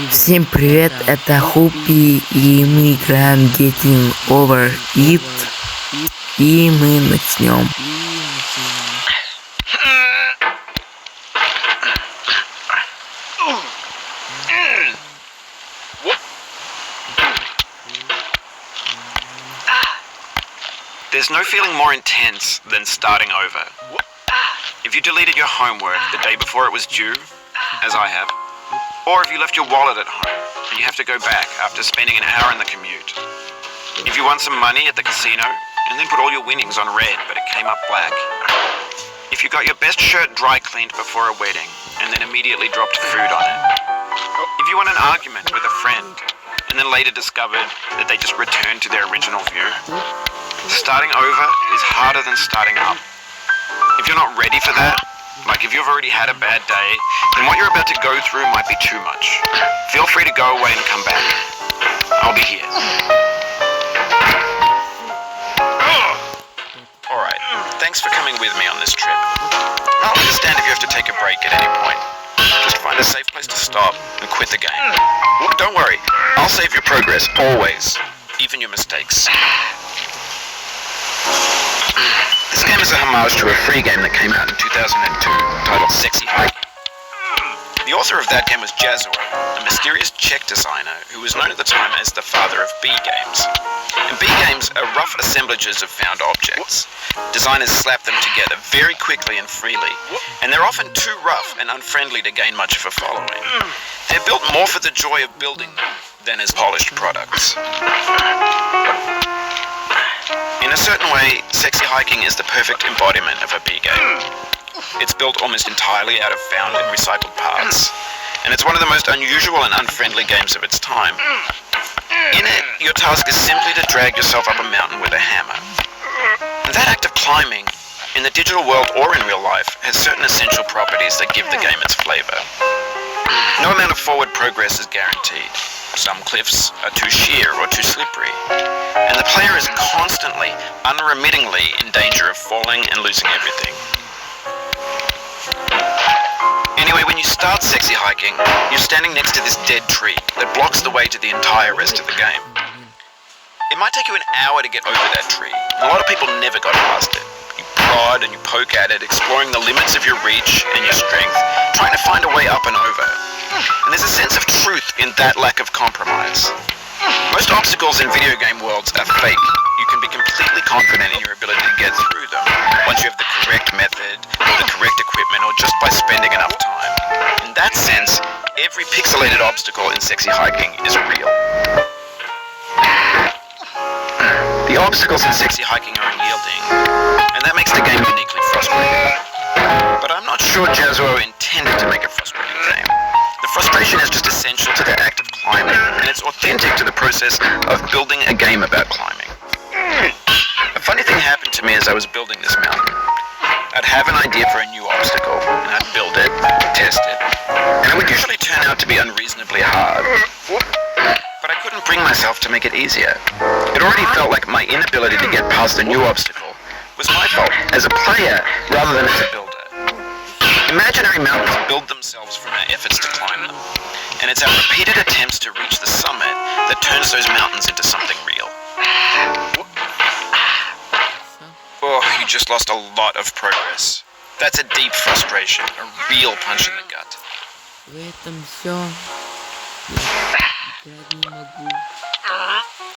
Всем привет, это Хупи, и мы играем Cetting Over It, и мы начнем. There's no feeling more intense than starting over. If you deleted your homework the day before it was due, as I have, or if you left your wallet at home and you have to go back after spending an hour in the commute. If you won some money at the casino and then put all your winnings on red but it came up black. If you got your best shirt dry cleaned before a wedding and then immediately dropped food on it. If you won an argument with a friend and then later discovered that they just returned to their original view. Starting over is harder than starting up. If you're not ready for that, like if you've already had a bad day, then what you're about to go through might be too much. Feel free to go away and come back. I'll be here. Alright, thanks for coming with me on this trip. I'll understand if you have to take a break at any point. Just find a safe place to stop and quit the game. Don't worry, I'll save your progress, always. Even your mistakes. This game is a homage to a free game that came out in 2002 titled Sexy Hiking. The author of that game was Jazor, a mysterious Czech designer who was known at the time as the father of B games. And B games are rough assemblages of found objects. Designers slap them together very quickly and freely, and they're often too rough and unfriendly to gain much of a following. They're built more for the joy of building them than as polished products. In a certain way, Sexy Hiking is the perfect embodiment of a B game. It's built almost entirely out of found and recycled parts, and it's one of the most unusual and unfriendly games of its time. In it, your task is simply to drag yourself up a mountain with a hammer. And that act of climbing, in the digital world or in real life, has certain essential properties that give the game its flavor. No amount of forward progress is guaranteed. Some cliffs are too sheer or too slippery, and the player is constantly, unremittingly in danger of falling and losing everything. Anyway, when you start Sexy Hiking, you're standing next to this dead tree that blocks the way to the entire rest of the game. It might take you an hour to get over that tree, and a lot of people never got past it. You prod and you poke at it, exploring the limits of your reach and your strength, trying to find a way up and over. And there's a sense of truth in that lack of compromise. Most obstacles in video game worlds are fake. You can be completely confident in your ability to get through them once you have the correct method, or the correct equipment, or just by spending enough time. In that sense, every pixelated obstacle in Sexy Hiking is real. The obstacles in Sexy Hiking are unyielding, and that makes the game uniquely frustrating. But I'm not sure Jazor intended to make a frustrating game. The frustration is just essential to the act of climbing, and it's authentic to the process of building a game about climbing. A funny thing happened to me as I was building this mountain. I'd have an idea for a new obstacle, and I'd build it, test it, and it would usually turn out to be unreasonably hard. But I couldn't bring myself to make it easier. It already felt like my inability to get past a new obstacle was my fault as a player rather than as a builder. Imaginary mountains build themselves from our efforts to climb them, and it's our repeated attempts to reach the summit that turns those mountains into something real. Oh, you just lost a lot of progress. That's a deep frustration, a real punch in the gut. В этом все.